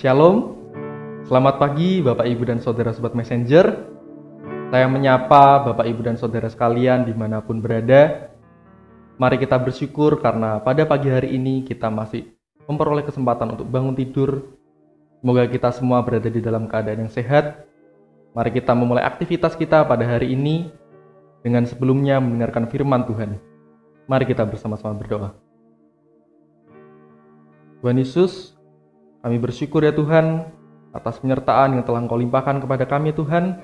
Shalom, selamat pagi Bapak Ibu dan Saudara Sobat Messenger. Saya menyapa Bapak Ibu dan Saudara sekalian dimanapun berada. Mari kita bersyukur karena pada pagi hari ini kita masih memperoleh kesempatan untuk bangun tidur. Semoga kita semua berada di dalam keadaan yang sehat. Mari kita memulai aktivitas kita pada hari ini dengan sebelumnya mendengarkan firman Tuhan. Mari kita bersama-sama berdoa. Tuhan Yesus, kami bersyukur ya Tuhan atas penyertaan yang telah Engkau limpahkan kepada kami Tuhan.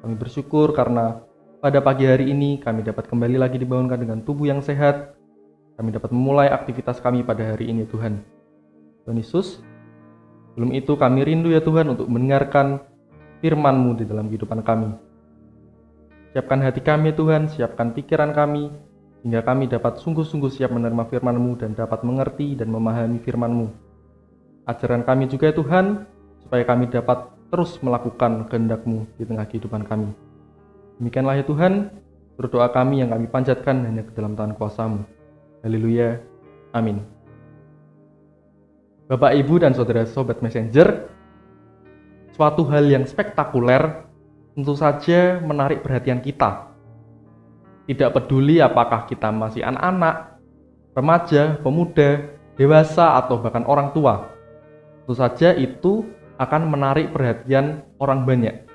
Kami bersyukur karena pada pagi hari ini kami dapat kembali lagi dibangunkan dengan tubuh yang sehat. Kami dapat memulai aktivitas kami pada hari ini Tuhan. Tuhan Yesus, sebelum itu kami rindu ya Tuhan untuk mendengarkan firman-Mu di dalam kehidupan kami. Siapkan hati kami Tuhan, siapkan pikiran kami, hingga kami dapat sungguh-sungguh siap menerima firman-Mu dan dapat mengerti dan memahami firman-Mu. Ajaran kami juga ya Tuhan, supaya kami dapat terus melakukan kehendak-Mu di tengah kehidupan kami. Demikianlah ya Tuhan, berdoa kami yang kami panjatkan hanya ke dalam tangan kuasa-Mu. Haleluya, amin. Bapak, Ibu, dan Saudara Sobat Messenger, suatu hal yang spektakuler tentu saja menarik perhatian kita. Tidak peduli apakah kita masih anak-anak, remaja, pemuda, dewasa, atau bahkan orang tua. Tentu saja itu akan menarik perhatian orang banyak.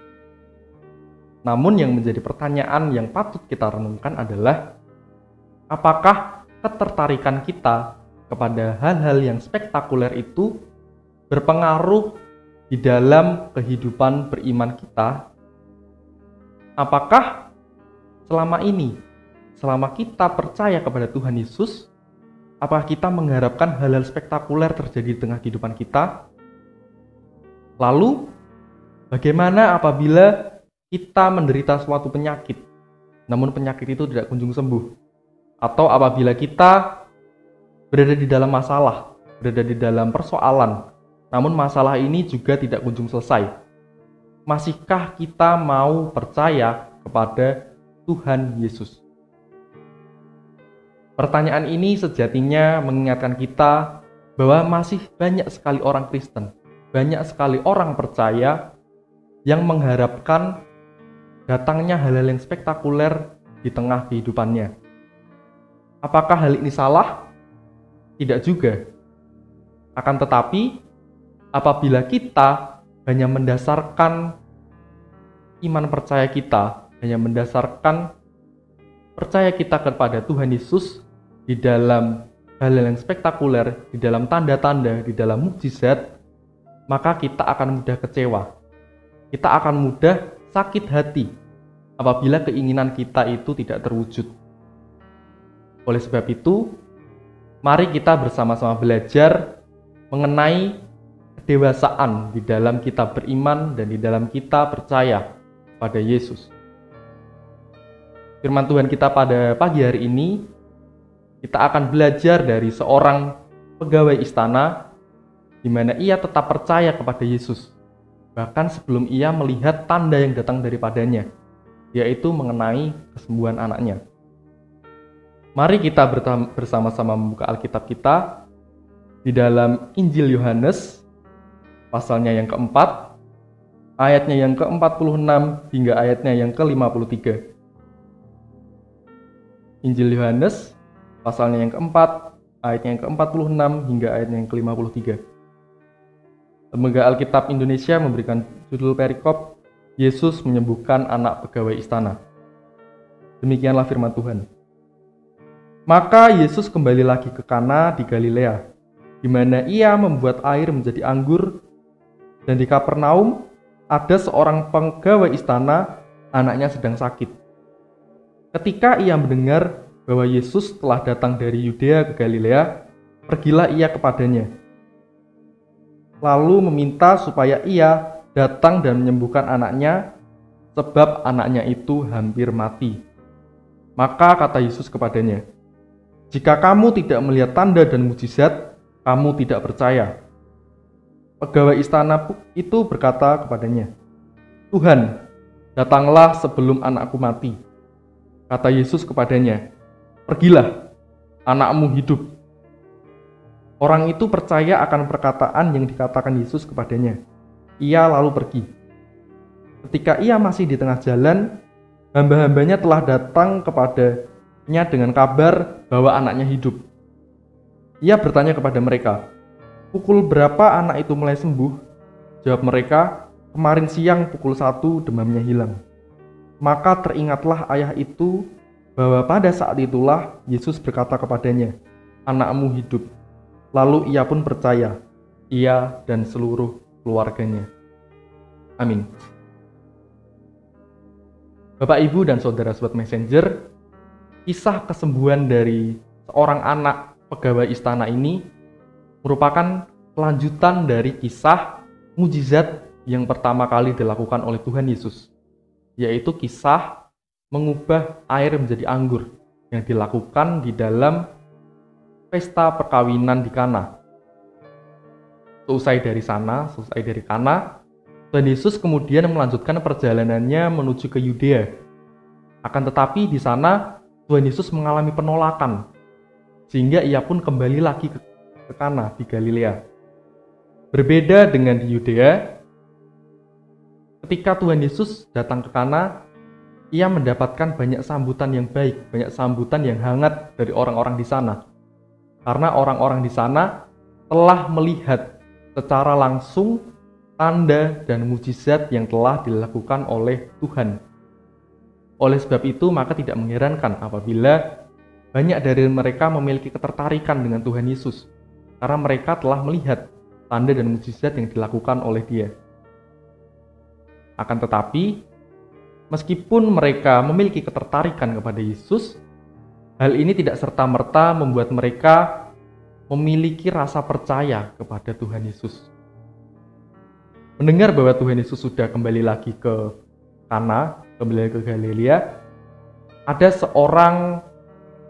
Namun yang menjadi pertanyaan yang patut kita renungkan adalah apakah ketertarikan kita kepada hal-hal yang spektakuler itu berpengaruh di dalam kehidupan beriman kita? Apakah selama kita percaya kepada Tuhan Yesus, apakah kita mengharapkan hal-hal spektakuler terjadi di tengah kehidupan kita? Lalu, bagaimana apabila kita menderita suatu penyakit, namun penyakit itu tidak kunjung sembuh? Atau apabila kita berada di dalam masalah, berada di dalam persoalan, namun masalah ini juga tidak kunjung selesai? Masihkah kita mau percaya kepada Tuhan Yesus? Pertanyaan ini sejatinya mengingatkan kita bahwa masih banyak sekali orang Kristen, banyak sekali orang percaya yang mengharapkan datangnya hal-hal yang spektakuler di tengah kehidupannya. Apakah hal ini salah? Tidak juga. Akan tetapi, apabila kita hanya mendasarkan iman percaya kita, hanya mendasarkan percaya kita kepada Tuhan Yesus di dalam hal-hal yang spektakuler, di dalam tanda-tanda, di dalam mukjizat, maka kita akan mudah kecewa. Kita akan mudah sakit hati apabila keinginan kita itu tidak terwujud. Oleh sebab itu, mari kita bersama-sama belajar mengenai kedewasaan di dalam kita beriman dan di dalam kita percaya pada Yesus. Firman Tuhan kita pada pagi hari ini, kita akan belajar dari seorang pegawai istana di mana ia tetap percaya kepada Yesus, bahkan sebelum ia melihat tanda yang datang daripadanya, yaitu mengenai kesembuhan anaknya. Mari kita bersama-sama membuka Alkitab kita di dalam Injil Yohanes, pasalnya yang keempat, ayatnya yang ke-46 hingga ayatnya yang ke-53. Injil Yohanes, pasalnya yang keempat, ayatnya yang ke-46 hingga ayatnya yang ke-53. Lembaga Alkitab Indonesia memberikan judul perikop, Yesus menyembuhkan anak pegawai istana. Demikianlah firman Tuhan. Maka Yesus kembali lagi ke Kana di Galilea, di mana ia membuat air menjadi anggur, dan di Kapernaum ada seorang pegawai istana, anaknya sedang sakit. Ketika ia mendengar bahwa Yesus telah datang dari Yudea ke Galilea, pergilah ia kepadanya, lalu meminta supaya ia datang dan menyembuhkan anaknya, sebab anaknya itu hampir mati. Maka kata Yesus kepadanya, "Jika kamu tidak melihat tanda dan mukjizat, kamu tidak percaya." Pegawai istana itu berkata kepadanya, "Tuhan, datanglah sebelum anakku mati." Kata Yesus kepadanya, "Pergilah, anakmu hidup." Orang itu percaya akan perkataan yang dikatakan Yesus kepadanya. Ia lalu pergi. Ketika ia masih di tengah jalan, hamba-hambanya telah datang kepadanya dengan kabar bahwa anaknya hidup. Ia bertanya kepada mereka, "Pukul berapa anak itu mulai sembuh?" Jawab mereka, "Kemarin siang pukul 1 demamnya hilang." Maka teringatlah ayah itu bahwa pada saat itulah Yesus berkata kepadanya, "Anakmu hidup." Lalu ia pun percaya, ia dan seluruh keluarganya. Amin. Bapak, Ibu, dan Saudara Sobat Messenger, kisah kesembuhan dari seorang anak pegawai istana ini merupakan kelanjutan dari kisah mujizat yang pertama kali dilakukan oleh Tuhan Yesus, yaitu kisah mengubah air menjadi anggur yang dilakukan di dalam pesta perkawinan di Kana. Selesai dari Kana, Tuhan Yesus kemudian melanjutkan perjalanannya menuju ke Yudea. Akan tetapi di sana Tuhan Yesus mengalami penolakan, sehingga ia pun kembali lagi ke Kana di Galilea. Berbeda dengan di Yudea, ketika Tuhan Yesus datang ke Kana, ia mendapatkan banyak sambutan yang baik, banyak sambutan yang hangat dari orang-orang di sana. Karena orang-orang di sana telah melihat secara langsung tanda dan mujizat yang telah dilakukan oleh Tuhan. Oleh sebab itu, maka tidak mengherankan apabila banyak dari mereka memiliki ketertarikan dengan Tuhan Yesus, karena mereka telah melihat tanda dan mujizat yang dilakukan oleh Dia. Akan tetapi, meskipun mereka memiliki ketertarikan kepada Yesus, hal ini tidak serta-merta membuat mereka memiliki rasa percaya kepada Tuhan Yesus. Mendengar bahwa Tuhan Yesus sudah kembali lagi ke Kana, kembali ke Galilea, ada seorang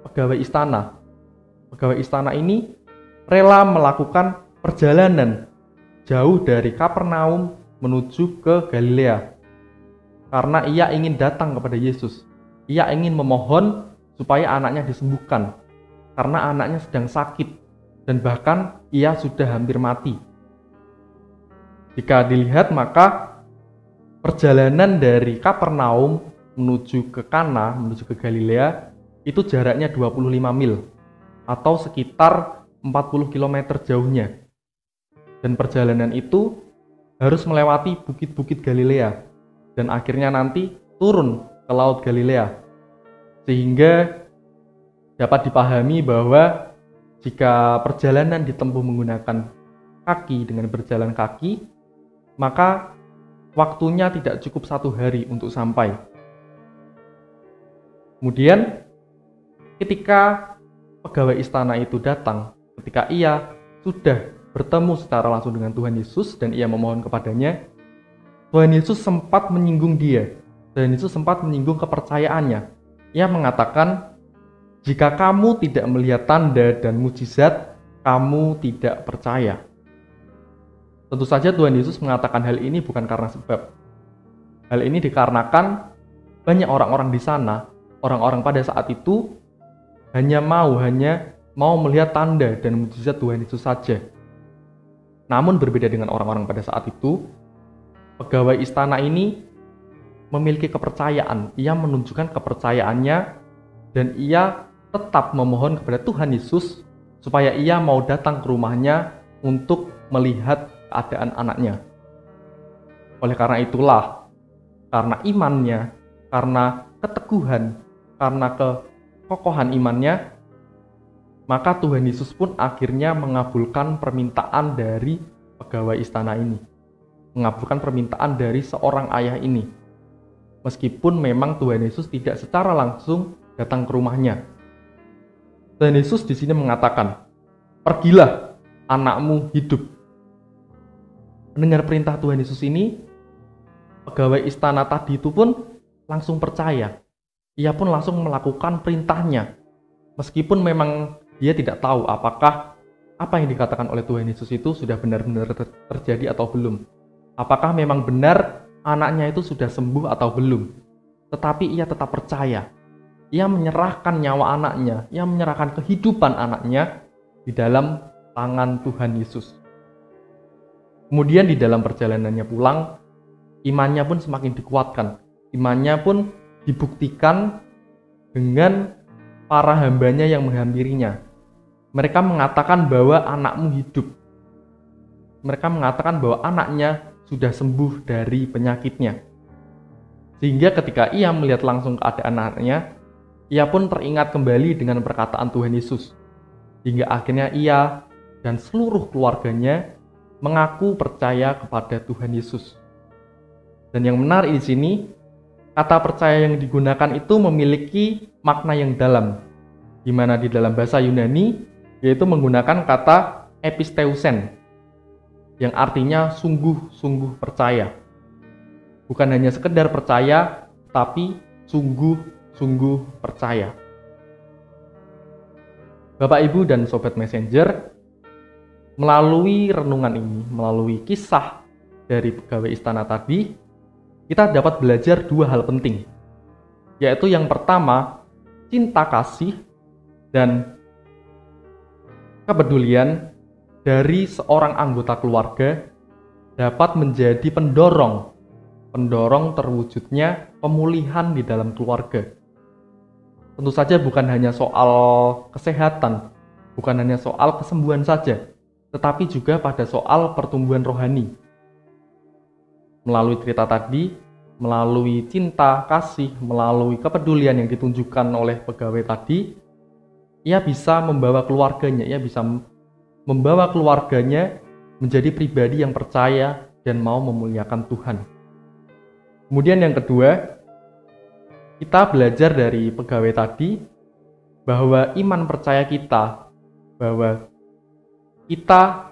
pegawai istana. Pegawai istana ini rela melakukan perjalanan jauh dari Kapernaum menuju ke Galilea, karena ia ingin datang kepada Yesus. Ia ingin memohon supaya anaknya disembuhkan, karena anaknya sedang sakit dan bahkan ia sudah hampir mati. Jika dilihat, maka perjalanan dari Kapernaum menuju ke Kana, menuju ke Galilea, itu jaraknya 25 mil atau sekitar 40 km jauhnya. Dan perjalanan itu harus melewati bukit-bukit Galilea dan akhirnya nanti turun ke Laut Galilea. Sehingga dapat dipahami bahwa jika perjalanan ditempuh menggunakan kaki dengan berjalan kaki, maka waktunya tidak cukup 1 hari untuk sampai. Kemudian ketika pegawai istana itu datang, ketika ia sudah bertemu secara langsung dengan Tuhan Yesus dan ia memohon kepadanya, Tuhan Yesus sempat menyinggung dia. Tuhan Yesus sempat menyinggung kepercayaannya. Ia mengatakan, "Jika kamu tidak melihat tanda dan mujizat, kamu tidak percaya." Tentu saja Tuhan Yesus mengatakan hal ini bukan karena sebab. Hal ini dikarenakan banyak orang-orang di sana, orang-orang pada saat itu hanya mau melihat tanda dan mujizat Tuhan Yesus saja. Namun berbeda dengan orang-orang pada saat itu, pegawai istana ini memiliki kepercayaan. Ia menunjukkan kepercayaannya dan ia tetap memohon kepada Tuhan Yesus supaya ia mau datang ke rumahnya untuk melihat keadaan anaknya. Oleh karena itulah, karena imannya, karena keteguhan, karena kekokohan imannya, maka Tuhan Yesus pun akhirnya mengabulkan permintaan dari pegawai istana ini. Mengabulkan permintaan dari seorang ayah ini. Meskipun memang Tuhan Yesus tidak secara langsung datang ke rumahnya. Tuhan Yesus di sini mengatakan, "Pergilah, anakmu hidup." Mendengar perintah Tuhan Yesus ini, pegawai istana tadi itu pun langsung percaya. Ia pun langsung melakukan perintahnya. Meskipun memang dia tidak tahu apakah apa yang dikatakan oleh Tuhan Yesus itu sudah benar-benar terjadi atau belum. Apakah memang benar anaknya itu sudah sembuh atau belum. Tetapi ia tetap percaya. Ia menyerahkan nyawa anaknya, ia menyerahkan kehidupan anaknya di dalam tangan Tuhan Yesus. Kemudian di dalam perjalanannya pulang, imannya pun semakin dikuatkan. Imannya pun dibuktikan dengan para hambanya yang menghampirinya. Mereka mengatakan bahwa anakmu hidup. Mereka mengatakan bahwa anaknya sudah sembuh dari penyakitnya. Sehingga ketika ia melihat langsung keadaan anaknya, ia pun teringat kembali dengan perkataan Tuhan Yesus. Hingga akhirnya ia dan seluruh keluarganya mengaku percaya kepada Tuhan Yesus. Dan yang menarik di sini, kata percaya yang digunakan itu memiliki makna yang dalam, di mana di dalam bahasa Yunani yaitu menggunakan kata episteusen, yang artinya sungguh-sungguh percaya. Bukan hanya sekedar percaya, tapi sungguh-sungguh percaya. Bapak, Ibu, dan Sobat Messenger, melalui renungan ini, melalui kisah dari pegawai istana tadi, kita dapat belajar dua hal penting, yaitu yang pertama, cinta kasih dan kepedulian dari seorang anggota keluarga dapat menjadi pendorong terwujudnya pemulihan di dalam keluarga. Tentu saja bukan hanya soal kesehatan, bukan hanya soal kesembuhan saja, tetapi juga pada soal pertumbuhan rohani. Melalui cerita tadi, melalui cinta, kasih, melalui kepedulian yang ditunjukkan oleh pegawai tadi, ia bisa membawa keluarganya menjadi pribadi yang percaya dan mau memuliakan Tuhan. Kemudian yang kedua, kita belajar dari pegawai tadi bahwa iman percaya kita, bahwa kita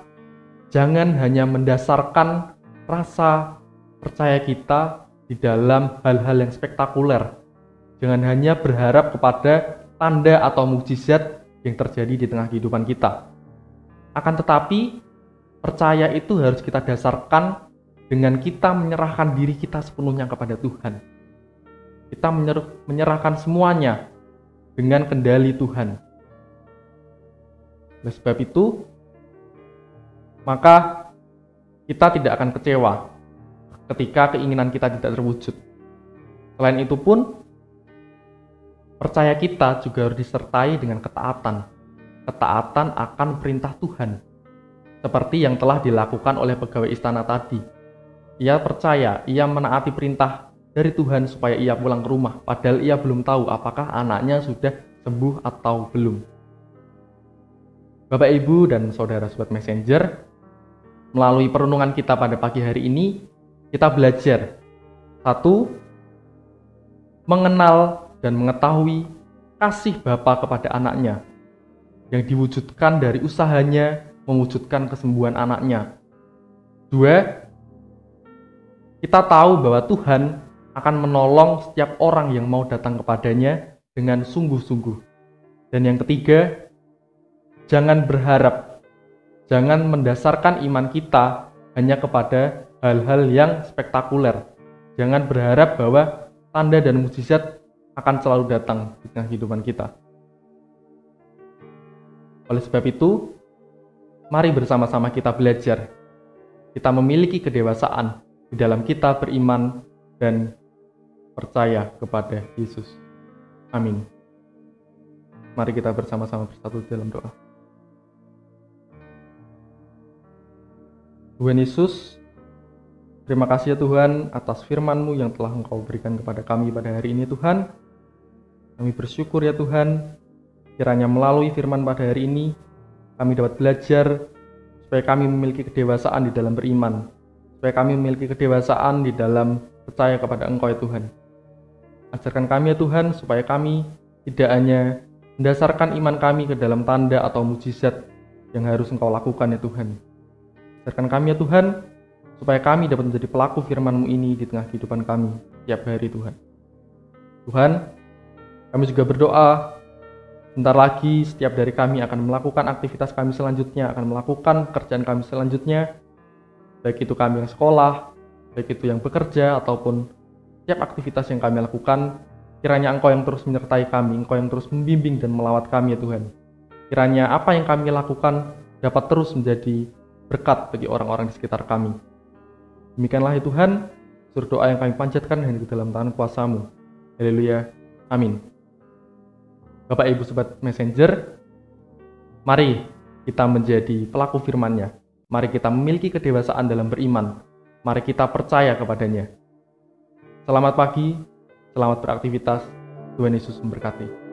jangan hanya mendasarkan rasa percaya kita di dalam hal-hal yang spektakuler. Jangan hanya berharap kepada tanda atau mukjizat yang terjadi di tengah kehidupan kita. Akan tetapi, percaya itu harus kita dasarkan dengan kita menyerahkan diri kita sepenuhnya kepada Tuhan. Kita menyerahkan semuanya dengan kendali Tuhan. Oleh sebab itu, maka kita tidak akan kecewa ketika keinginan kita tidak terwujud. Selain itu pun, percaya kita juga harus disertai dengan ketaatan. Ketaatan akan perintah Tuhan. Seperti yang telah dilakukan oleh pegawai istana tadi. Ia percaya, ia menaati perintah dari Tuhan supaya ia pulang ke rumah, padahal ia belum tahu apakah anaknya sudah sembuh atau belum. Bapak, Ibu, dan Saudara Sobat Messenger, melalui perenungan kita pada pagi hari ini, kita belajar. 1. Mengenal dan mengetahui kasih Bapa kepada anaknya, yang diwujudkan dari usahanya mewujudkan kesembuhan anaknya. 2. Kita tahu bahwa Tuhan akan menolong setiap orang yang mau datang kepadanya dengan sungguh-sungguh. Dan yang ketiga, jangan berharap, jangan mendasarkan iman kita hanya kepada hal-hal yang spektakuler. Jangan berharap bahwa tanda dan mukjizat akan selalu datang di tengah kehidupan kita. Oleh sebab itu, mari bersama-sama kita belajar. Kita memiliki kedewasaan di dalam kita beriman dan percaya kepada Yesus. Amin. Mari kita bersama-sama bersatu dalam doa. Tuhan Yesus, terima kasih ya Tuhan atas firman-Mu yang telah Engkau berikan kepada kami pada hari ini Tuhan. Kami bersyukur ya Tuhan, kiranya melalui firman pada hari ini, kami dapat belajar supaya kami memiliki kedewasaan di dalam beriman. Supaya kami memiliki kedewasaan di dalam percaya kepada Engkau ya Tuhan. Ajarkan kami ya Tuhan, supaya kami tidak hanya mendasarkan iman kami ke dalam tanda atau mukjizat yang harus Engkau lakukan ya Tuhan. Ajarkan kami ya Tuhan, supaya kami dapat menjadi pelaku firman-Mu ini di tengah kehidupan kami setiap hari Tuhan. Tuhan, kami juga berdoa, sebentar lagi setiap dari kami akan melakukan aktivitas kami selanjutnya, akan melakukan pekerjaan kami selanjutnya, baik itu kami yang sekolah, baik itu yang bekerja, ataupun setiap aktivitas yang kami lakukan, kiranya Engkau yang terus menyertai kami, Engkau yang terus membimbing dan melawat kami ya Tuhan. Kiranya apa yang kami lakukan dapat terus menjadi berkat bagi orang-orang di sekitar kami. Demikianlah ya Tuhan, seluruh doa yang kami panjatkan hanya di dalam tangan kuasa-Mu. Haleluya. Amin. Bapak Ibu Sobat Messenger, mari kita menjadi pelaku firman-Nya. Mari kita memiliki kedewasaan dalam beriman. Mari kita percaya kepadanya. Selamat pagi, selamat beraktivitas. Tuhan Yesus memberkati.